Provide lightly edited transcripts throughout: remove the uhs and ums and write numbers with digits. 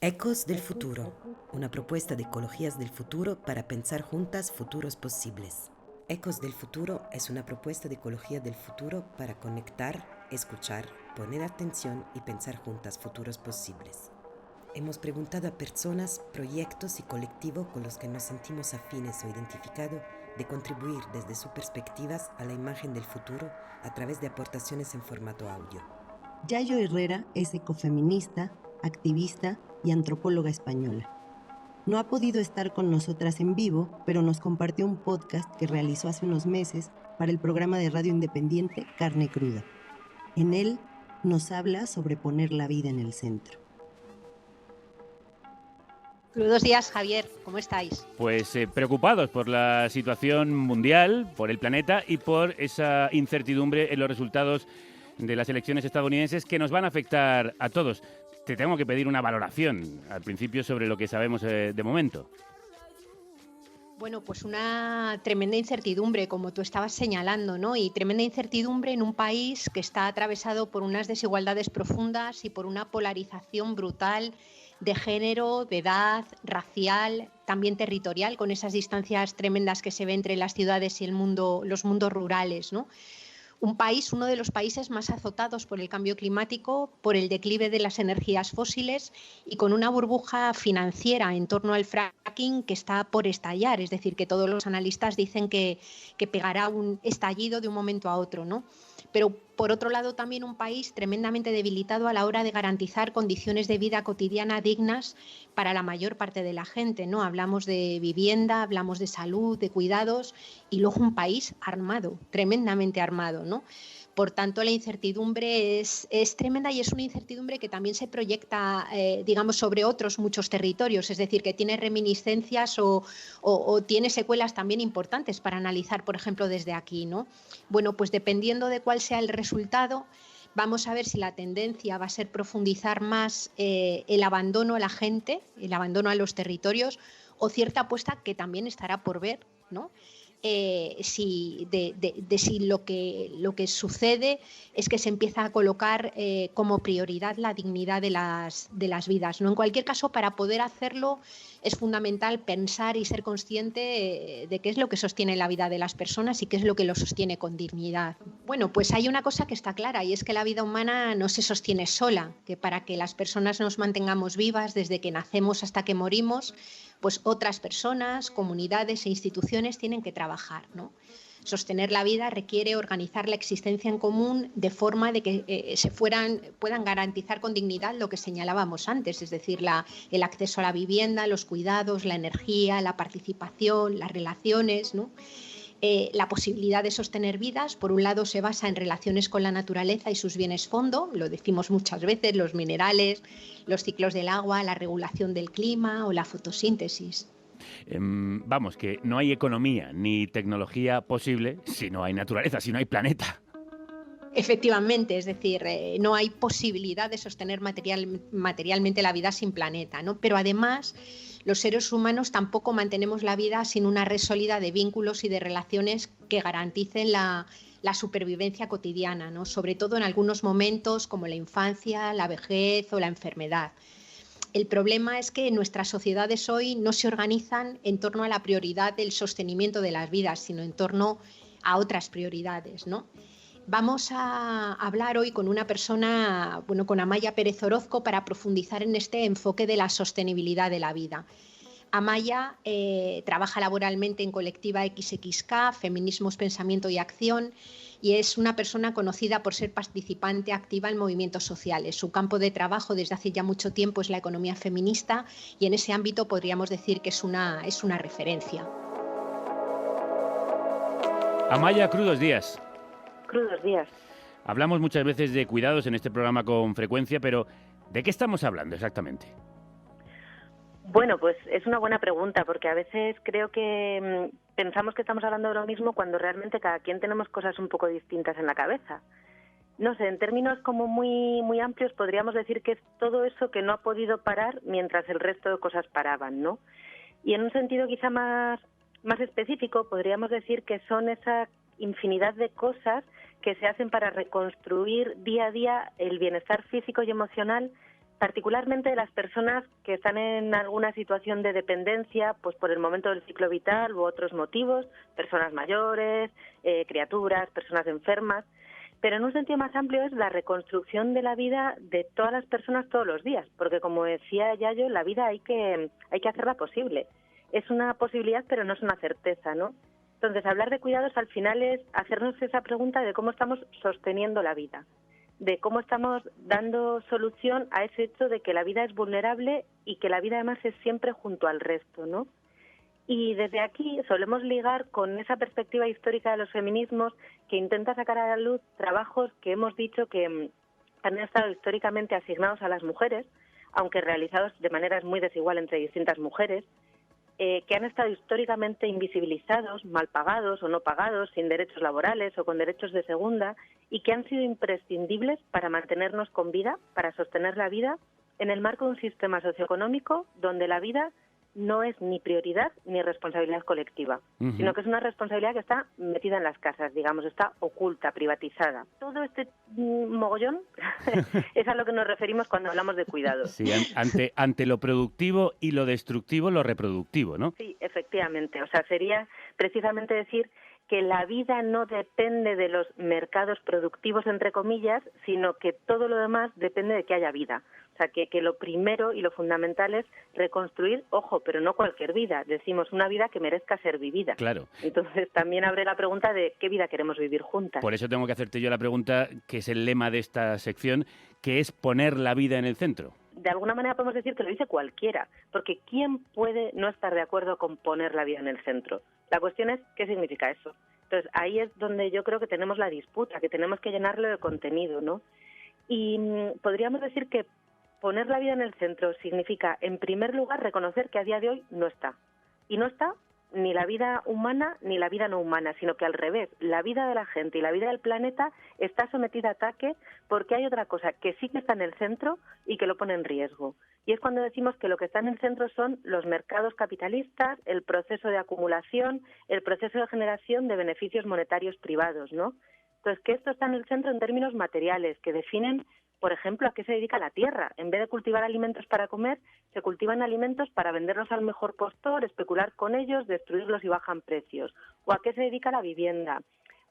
Ecos del futuro, una propuesta de ecologías del futuro para pensar juntas futuros posibles. Ecos del futuro es una propuesta de ecología del futuro para conectar, escuchar, poner atención y pensar juntas futuros posibles. Hemos preguntado a personas, proyectos y colectivos con los que nos sentimos afines o identificados de contribuir desde sus perspectivas a la imagen del futuro a través de aportaciones en formato audio. Yayo Herrera es ecofeminista, activista y antropóloga española. No ha podido estar con nosotras en vivo, pero nos compartió un podcast que realizó hace unos meses para el programa de radio independiente Carne Cruda. En él nos habla sobre poner la vida en el centro. Buenos días, Javier. ¿Cómo estáis? Pues preocupados por la situación mundial, por el planeta y por esa incertidumbre en los resultados de las elecciones estadounidenses que nos van a afectar a todos. Te tengo que pedir una valoración al principio sobre lo que sabemos de momento. Bueno, pues una tremenda incertidumbre, como tú estabas señalando, ¿no? Y tremenda incertidumbre en un país que está atravesado por unas desigualdades profundas y por una polarización brutal de género, de edad, racial, también territorial, con esas distancias tremendas que se ven entre las ciudades y los mundos rurales, ¿no? Un país, uno de los países más azotados por el cambio climático, por el declive de las energías fósiles y con una burbuja financiera en torno al fracking que está por estallar. Es decir, que todos los analistas dicen que pegará un estallido de un momento a otro, ¿no? Pero, por otro lado, también un país tremendamente debilitado a la hora de garantizar condiciones de vida cotidiana dignas para la mayor parte de la gente, ¿no? Hablamos de vivienda, hablamos de salud, de cuidados, y luego un país armado, tremendamente armado, ¿no? Por tanto, la incertidumbre es tremenda y es una incertidumbre que también se proyecta, digamos, sobre otros muchos territorios, es decir, que tiene reminiscencias o tiene secuelas también importantes para analizar, por ejemplo, desde aquí, ¿no? Bueno, pues dependiendo de cuál sea el resultado, vamos a ver si la tendencia va a ser profundizar más el abandono a la gente, el abandono a los territorios, o cierta apuesta que también estará por ver, ¿no? Si lo que sucede es que se empieza a colocar como prioridad la dignidad de las vidas, ¿no? En cualquier caso, para poder hacerlo es fundamental pensar y ser consciente de qué es lo que sostiene la vida de las personas y qué es lo que lo sostiene con dignidad. Bueno, pues hay una cosa que está clara y es que la vida humana no se sostiene sola, que para que las personas nos mantengamos vivas desde que nacemos hasta que morimos, pues otras personas, comunidades e instituciones tienen que trabajar, ¿no? Sostener la vida requiere organizar la existencia en común de forma de que puedan garantizar con dignidad lo que señalábamos antes, es decir, el acceso a la vivienda, los cuidados, la energía, la participación, las relaciones, ¿no? La posibilidad de sostener vidas, por un lado, se basa en relaciones con la naturaleza y sus bienes fondo, lo decimos muchas veces, los minerales, los ciclos del agua, la regulación del clima o la fotosíntesis. Vamos, que no hay economía ni tecnología posible si no hay naturaleza, si no hay planeta. Efectivamente, es decir, no hay posibilidad de sostener materialmente la vida sin planeta, ¿no? Pero además, los seres humanos tampoco mantenemos la vida sin una red sólida de vínculos y de relaciones que garanticen la supervivencia cotidiana, ¿no? Sobre todo en algunos momentos como la infancia, la vejez o la enfermedad. El problema es que nuestras sociedades hoy no se organizan en torno a la prioridad del sostenimiento de las vidas, sino en torno a otras prioridades, ¿no? Vamos a hablar hoy con una persona, con Amaya Pérez Orozco, para profundizar en este enfoque de la sostenibilidad de la vida. Amaya trabaja laboralmente en Colectiva XXK, Feminismos, Pensamiento y Acción, y es una persona conocida por ser participante activa en movimientos sociales. Su campo de trabajo desde hace ya mucho tiempo es la economía feminista y en ese ámbito podríamos decir que es una referencia. Amaya, crudos días. Crudos días. Hablamos muchas veces de cuidados en este programa con frecuencia, pero ¿de qué estamos hablando exactamente? Bueno, pues es una buena pregunta, porque a veces creo que pensamos que estamos hablando de lo mismo cuando realmente cada quien tenemos cosas un poco distintas en la cabeza. No sé, en términos como muy, muy amplios podríamos decir que es todo eso que no ha podido parar mientras el resto de cosas paraban, ¿no? Y en un sentido quizá más específico podríamos decir que son esa infinidad de cosas que se hacen para reconstruir día a día el bienestar físico y emocional particularmente de las personas que están en alguna situación de dependencia, pues por el momento del ciclo vital u otros motivos, personas mayores, criaturas, personas enfermas, pero en un sentido más amplio es la reconstrucción de la vida de todas las personas todos los días, porque como decía Yayo, la vida hay que hacerla posible. Es una posibilidad, pero no es una certeza, ¿no? Entonces, hablar de cuidados al final es hacernos esa pregunta de cómo estamos sosteniendo la vida, de cómo estamos dando solución a ese hecho de que la vida es vulnerable y que la vida además es siempre junto al resto, ¿no? Y desde aquí solemos ligar con esa perspectiva histórica de los feminismos que intenta sacar a la luz trabajos que hemos dicho que han estado históricamente asignados a las mujeres, aunque realizados de maneras muy desigual entre distintas mujeres, que han estado históricamente invisibilizados, mal pagados o no pagados, sin derechos laborales o con derechos de segunda, y que han sido imprescindibles para mantenernos con vida, para sostener la vida, en el marco de un sistema socioeconómico donde la vida no es ni prioridad ni responsabilidad colectiva, sino que es una responsabilidad que está metida en las casas, digamos, está oculta, privatizada. Todo este mogollón es a lo que nos referimos cuando hablamos de cuidados. Sí, ante lo productivo y lo destructivo, lo reproductivo, ¿no? Sí, efectivamente. O sea, sería precisamente decir que la vida no depende de los mercados productivos, entre comillas, sino que todo lo demás depende de que haya vida. O sea, que lo primero y lo fundamental es reconstruir, ojo, pero no cualquier vida. Decimos una vida que merezca ser vivida. Claro. Entonces también abre la pregunta de qué vida queremos vivir juntas. Por eso tengo que hacerte yo la pregunta, que es el lema de esta sección, que es poner la vida en el centro. De alguna manera podemos decir que lo dice cualquiera, porque ¿quién puede no estar de acuerdo con poner la vida en el centro? La cuestión es qué significa eso. Entonces ahí es donde yo creo que tenemos la disputa, que tenemos que llenarlo de contenido, ¿no? Y podríamos decir que poner la vida en el centro significa, en primer lugar, reconocer que a día de hoy no está. Y no está ni la vida humana ni la vida no humana, sino que al revés, la vida de la gente y la vida del planeta está sometida a ataque porque hay otra cosa que sí que está en el centro y que lo pone en riesgo. Y es cuando decimos que lo que está en el centro son los mercados capitalistas, el proceso de acumulación, el proceso de generación de beneficios monetarios privados, ¿no? Entonces, que esto está en el centro en términos materiales, que definen, por ejemplo, a qué se dedica la tierra. En vez de cultivar alimentos para comer, se cultivan alimentos para venderlos al mejor postor, especular con ellos, destruirlos y bajan precios. O a qué se dedica la vivienda.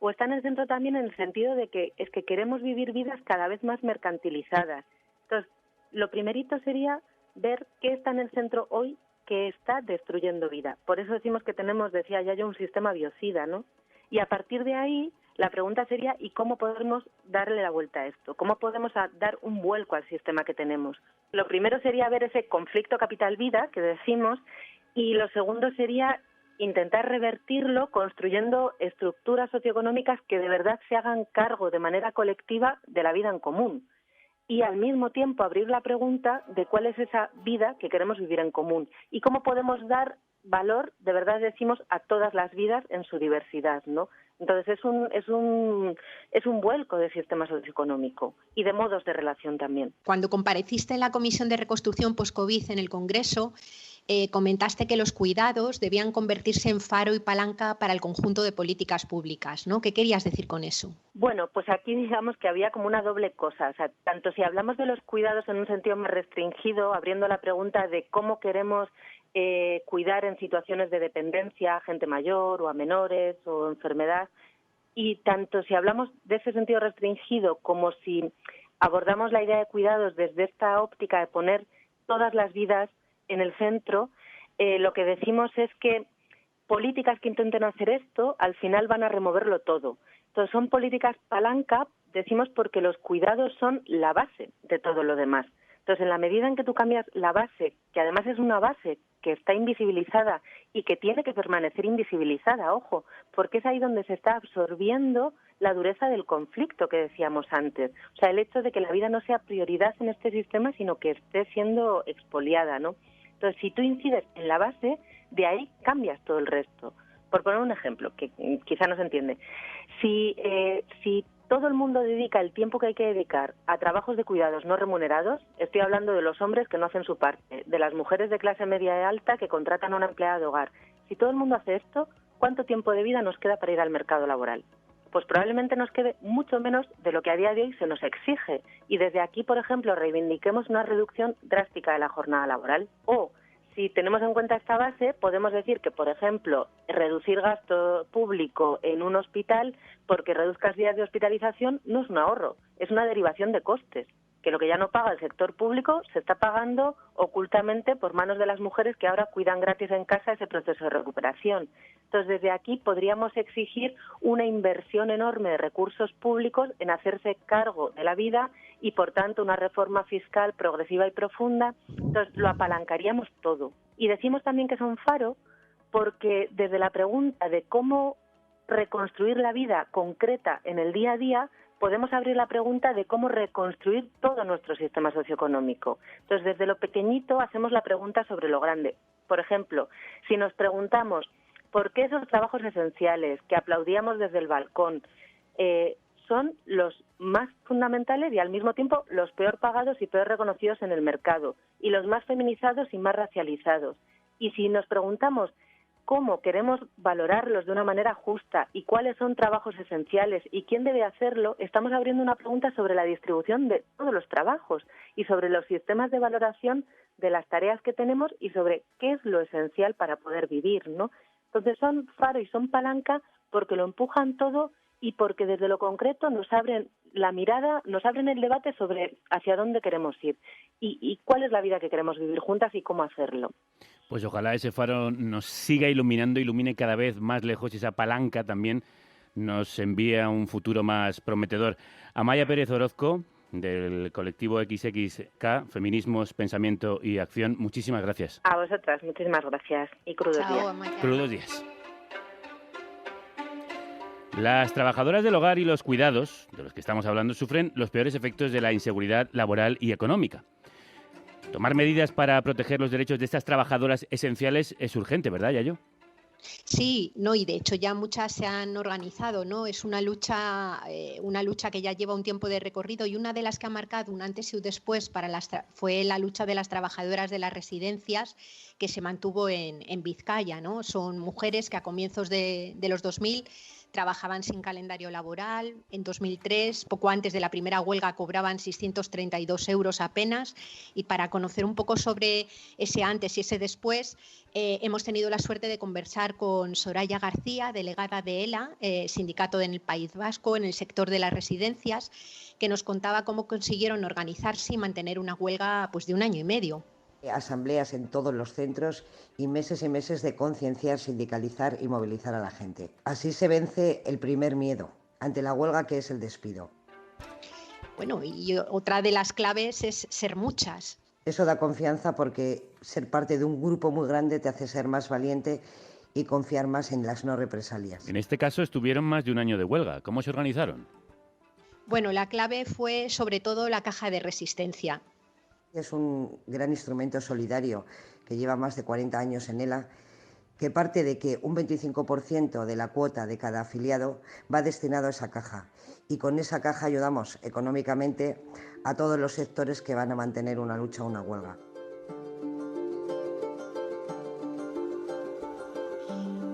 O está en el centro también en el sentido de que es que queremos vivir vidas cada vez más mercantilizadas. Entonces, lo primerito sería ver qué está en el centro hoy que está destruyendo vida. Por eso decimos que tenemos, decía Yayo, un sistema biocida, ¿no? Y a partir de ahí, la pregunta sería, ¿y cómo podemos darle la vuelta a esto? ¿Cómo podemos dar un vuelco al sistema que tenemos? Lo primero sería ver ese conflicto capital-vida que decimos, y lo segundo sería intentar revertirlo construyendo estructuras socioeconómicas que de verdad se hagan cargo de manera colectiva de la vida en común. Y al mismo tiempo abrir la pregunta de cuál es esa vida que queremos vivir en común y cómo podemos dar valor, de verdad decimos, a todas las vidas en su diversidad, ¿no? Entonces es un vuelco del sistema socioeconómico y de modos de relación también. Cuando compareciste en la Comisión de Reconstrucción Post-COVID en el Congreso, comentaste que los cuidados debían convertirse en faro y palanca para el conjunto de políticas públicas, ¿no? ¿Qué querías decir con eso? Bueno, pues aquí digamos que había como una doble cosa. O sea, tanto si hablamos de los cuidados en un sentido más restringido, abriendo la pregunta de cómo queremos cuidar en situaciones de dependencia a gente mayor o a menores o enfermedad, y tanto si hablamos de ese sentido restringido como si abordamos la idea de cuidados desde esta óptica de poner todas las vidas en el centro, lo que decimos es que políticas que intenten hacer esto al final van a removerlo todo. Entonces son políticas palanca, decimos, porque los cuidados son la base de todo lo demás. Entonces, en la medida en que tú cambias la base, que además es una base que está invisibilizada y que tiene que permanecer invisibilizada, ojo, porque es ahí donde se está absorbiendo la dureza del conflicto que decíamos antes. O sea, el hecho de que la vida no sea prioridad en este sistema, sino que esté siendo expoliada, ¿no? Entonces, si tú incides en la base, de ahí cambias todo el resto. Por poner un ejemplo, que quizá no se entiende. Si todo el mundo dedica el tiempo que hay que dedicar a trabajos de cuidados no remunerados, estoy hablando de los hombres que no hacen su parte, de las mujeres de clase media y alta que contratan a una empleada de hogar. Si todo el mundo hace esto, ¿cuánto tiempo de vida nos queda para ir al mercado laboral? pues probablemente nos quede mucho menos de lo que a día de hoy se nos exige. Y desde aquí, por ejemplo, reivindiquemos una reducción drástica de la jornada laboral. O, si tenemos en cuenta esta base, podemos decir que, por ejemplo, reducir gasto público en un hospital porque reduzcas días de hospitalización no es un ahorro, es una derivación de costes, que lo que ya no paga el sector público se está pagando ocultamente por manos de las mujeres que ahora cuidan gratis en casa ese proceso de recuperación. Entonces, desde aquí podríamos exigir una inversión enorme de recursos públicos en hacerse cargo de la vida y, por tanto, una reforma fiscal progresiva y profunda. Entonces, lo apalancaríamos todo. Y decimos también que es un faro porque desde la pregunta de cómo reconstruir la vida concreta en el día a día, podemos abrir la pregunta de cómo reconstruir todo nuestro sistema socioeconómico. Entonces, desde lo pequeñito hacemos la pregunta sobre lo grande. Por ejemplo, si nos preguntamos por qué esos trabajos esenciales que aplaudíamos desde el balcón son los más fundamentales y al mismo tiempo los peor pagados y peor reconocidos en el mercado, y los más feminizados y más racializados. Y si nos preguntamos cómo queremos valorarlos de una manera justa y cuáles son trabajos esenciales y quién debe hacerlo, estamos abriendo una pregunta sobre la distribución de todos los trabajos y sobre los sistemas de valoración de las tareas que tenemos y sobre qué es lo esencial para poder vivir, ¿no? Entonces son faro y son palanca porque lo empujan todo y porque desde lo concreto nos abren la mirada, nos abren el debate sobre hacia dónde queremos ir y cuál es la vida que queremos vivir juntas y cómo hacerlo. Pues ojalá ese faro nos siga iluminando, ilumine cada vez más lejos y esa palanca también nos envíe a un futuro más prometedor. Amaya Pérez Orozco, del colectivo XXK, Feminismos, Pensamiento y Acción, muchísimas gracias. A vosotras, muchísimas gracias y crudos días. Amaya. Crudos días. Las trabajadoras del hogar y los cuidados, de los que estamos hablando, sufren los peores efectos de la inseguridad laboral y económica. Tomar medidas para proteger los derechos de estas trabajadoras esenciales es urgente, ¿verdad, Yayo? Sí, no, y de hecho ya muchas se han organizado, ¿no? Es una lucha que ya lleva un tiempo de recorrido, y una de las que ha marcado un antes y un después fue la lucha de las trabajadoras de las residencias, que se mantuvo en Vizcaya, ¿no? Son mujeres que a comienzos de los 2000 trabajaban sin calendario laboral. En 2003, poco antes de la primera huelga, cobraban 632 euros apenas. Y para conocer un poco sobre ese antes y ese después, hemos tenido la suerte de conversar con Soraya García, delegada de ELA, sindicato en el País Vasco, en el sector de las residencias, que nos contaba cómo consiguieron organizarse y mantener una huelga pues, de 1 año y medio. Asambleas en todos los centros y meses de concienciar, sindicalizar y movilizar a la gente. Así se vence el primer miedo ante la huelga, que es el despido. Bueno, y otra de las claves es ser muchas. Eso da confianza porque ser parte de un grupo muy grande te hace ser más valiente y confiar más en las no represalias. En este caso estuvieron más de 1 año de huelga. ¿Cómo se organizaron? Bueno, la clave fue sobre todo la caja de resistencia. Es un gran instrumento solidario que lleva más de 40 años en ELA, que parte de que un 25% de la cuota de cada afiliado va destinado a esa caja. Y con esa caja ayudamos económicamente a todos los sectores que van a mantener una lucha o una huelga.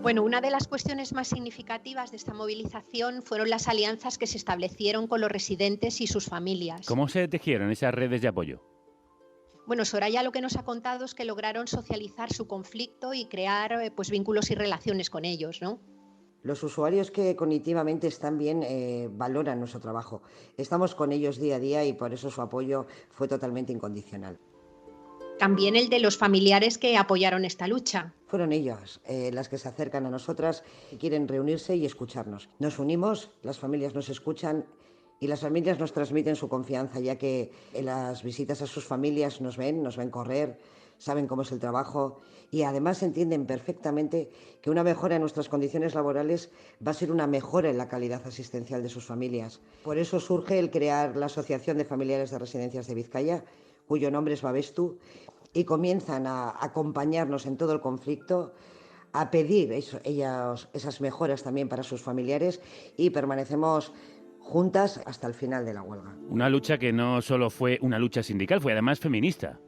Bueno, una de las cuestiones más significativas de esta movilización fueron las alianzas que se establecieron con los residentes y sus familias. ¿Cómo se tejieron esas redes de apoyo? Bueno, Soraya lo que nos ha contado es que lograron socializar su conflicto y crear pues, vínculos y relaciones con ellos, ¿no? Los usuarios que cognitivamente están bien valoran nuestro trabajo. Estamos con ellos día a día y por eso su apoyo fue totalmente incondicional. También el de los familiares que apoyaron esta lucha. Fueron ellas las que se acercan a nosotras y quieren reunirse y escucharnos. Nos unimos, las familias nos escuchan y las familias nos transmiten su confianza, ya que en las visitas a sus familias nos ven correr, saben cómo es el trabajo y además entienden perfectamente que una mejora en nuestras condiciones laborales va a ser una mejora en la calidad asistencial de sus familias. Por eso surge el crear la Asociación de Familiares de Residencias de Vizcaya, cuyo nombre es Babestu, y comienzan a acompañarnos en todo el conflicto, a pedir esas mejoras también para sus familiares y permanecemos juntas hasta el final de la huelga. Una lucha que no solo fue una lucha sindical, fue además feminista.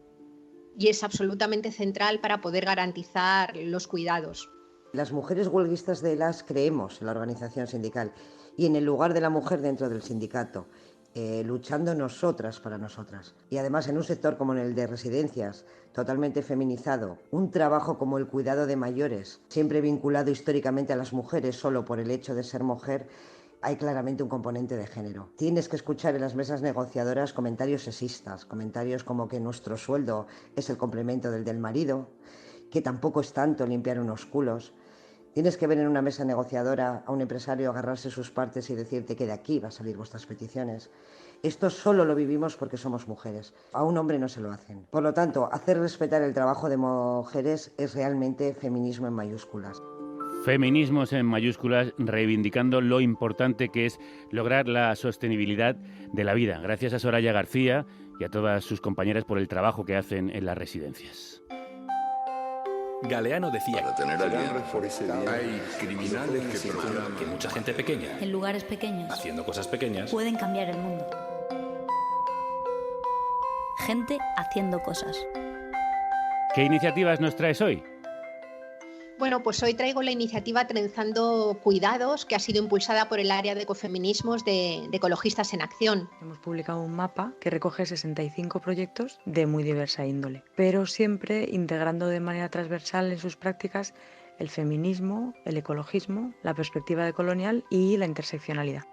Y es absolutamente central para poder garantizar los cuidados. Las mujeres huelguistas de ELAS creemos en la organización sindical y en el lugar de la mujer dentro del sindicato, luchando nosotras para nosotras. Y además en un sector como en el de residencias, totalmente feminizado, un trabajo como el cuidado de mayores, siempre vinculado históricamente a las mujeres solo por el hecho de ser mujer, hay claramente un componente de género. Tienes que escuchar en las mesas negociadoras comentarios sexistas, comentarios como que nuestro sueldo es el complemento del marido, que tampoco es tanto limpiar unos culos. Tienes que ver en una mesa negociadora a un empresario agarrarse sus partes y decirte que de aquí va a salir vuestras peticiones. Esto solo lo vivimos porque somos mujeres. A un hombre no se lo hacen. Por lo tanto, hacer respetar el trabajo de mujeres es realmente feminismo en mayúsculas. Feminismos en mayúsculas, reivindicando lo importante que es lograr la sostenibilidad de la vida. Gracias a Soraya García y a todas sus compañeras por el trabajo que hacen en las residencias. Galeano decía para tener hay criminales que procuran que mucha gente pequeña, en lugares pequeños, haciendo cosas pequeñas, pueden cambiar el mundo. Gente haciendo cosas. ¿Qué iniciativas nos traes hoy? Bueno, pues hoy traigo la iniciativa Trenzando Cuidados, que ha sido impulsada por el área de ecofeminismos de Ecologistas en Acción. Hemos publicado un mapa que recoge 65 proyectos de muy diversa índole, pero siempre integrando de manera transversal en sus prácticas el feminismo, el ecologismo, la perspectiva decolonial y la interseccionalidad.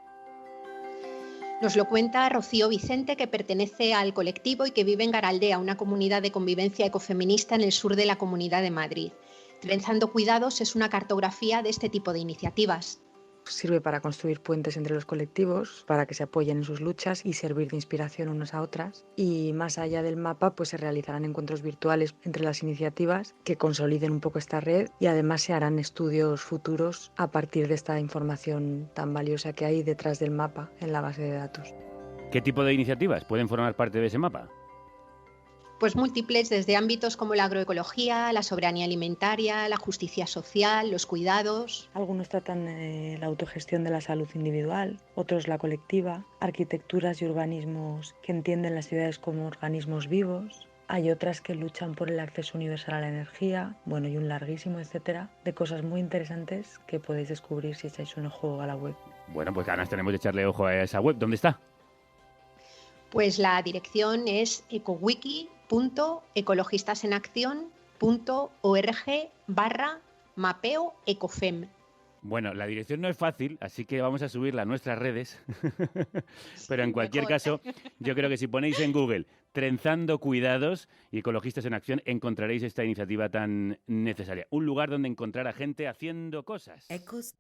Nos lo cuenta Rocío Vicente, que pertenece al colectivo y que vive en Garaldea, una comunidad de convivencia ecofeminista en el sur de la Comunidad de Madrid. Trenzando Cuidados es una cartografía de este tipo de iniciativas. Sirve para construir puentes entre los colectivos, para que se apoyen en sus luchas y servir de inspiración unas a otras. Y más allá del mapa, pues se realizarán encuentros virtuales entre las iniciativas que consoliden un poco esta red y además se harán estudios futuros a partir de esta información tan valiosa que hay detrás del mapa en la base de datos. ¿Qué tipo de iniciativas pueden formar parte de ese mapa? Pues múltiples, desde ámbitos como la agroecología, la soberanía alimentaria, la justicia social, los cuidados. Algunos tratan la autogestión de la salud individual, otros la colectiva, arquitecturas y urbanismos que entienden las ciudades como organismos vivos. Hay otras que luchan por el acceso universal a la energía, bueno, y un larguísimo etcétera de cosas muy interesantes que podéis descubrir si echáis un ojo a la web. Bueno, pues ganas tenemos de echarle ojo a esa web. ¿Dónde está? Pues la dirección es ecowiki.ecologistasenaccion.org/mapeo-ecofem. Bueno, la dirección no es fácil, así que vamos a subirla a nuestras redes. Pero en cualquier caso, yo creo que si ponéis en Google Trenzando Cuidados y Ecologistas en Acción, encontraréis esta iniciativa tan necesaria. Un lugar donde encontrar a gente haciendo cosas. Ecos.